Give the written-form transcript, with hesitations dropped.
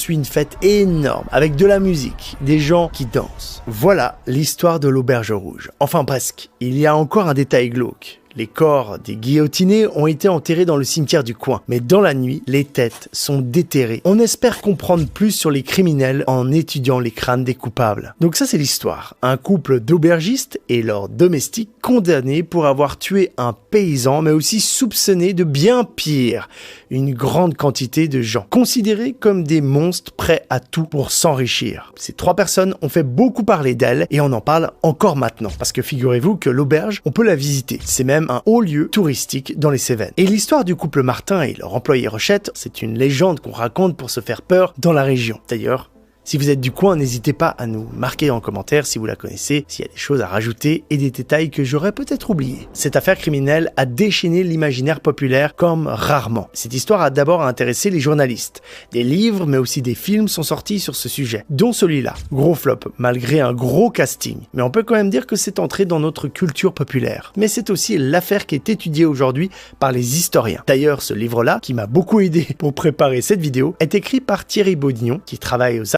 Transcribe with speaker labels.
Speaker 1: s'ensuit une fête énorme, avec de la musique, des gens qui dansent. Voilà l'histoire de l'Auberge Rouge. Enfin presque. Il y a encore un détail glauque. Les corps des guillotinés ont été enterrés dans le cimetière du coin. Mais dans la nuit, les têtes sont déterrées. On espère comprendre plus sur les criminels en étudiant les crânes des coupables. Donc ça c'est l'histoire. Un couple d'aubergistes et leurs domestiques condamnés pour avoir tué un paysan, mais aussi soupçonnés de bien pire. Une grande quantité de gens, considérés comme des monstres prêts à tout pour s'enrichir. Ces 3 personnes ont fait beaucoup parler d'elles et on en parle encore maintenant. Parce que figurez-vous que l'auberge, on peut la visiter. C'est même un haut lieu touristique dans les Cévennes. Et l'histoire du couple Martin et leur employé Rochette, c'est une légende qu'on raconte pour se faire peur dans la région. D'ailleurs, si vous êtes du coin, n'hésitez pas à nous marquer en commentaire si vous la connaissez, s'il y a des choses à rajouter et des détails que j'aurais peut-être oubliés. Cette affaire criminelle a déchaîné l'imaginaire populaire comme rarement. Cette histoire a d'abord intéressé les journalistes. Des livres, mais aussi des films sont sortis sur ce sujet, dont celui-là. Gros flop, malgré un gros casting. Mais on peut quand même dire que c'est entré dans notre culture populaire. Mais c'est aussi l'affaire qui est étudiée aujourd'hui par les historiens. D'ailleurs, ce livre-là, qui m'a beaucoup aidé pour préparer cette vidéo, est écrit par Thierry Bodignon, qui travaille aux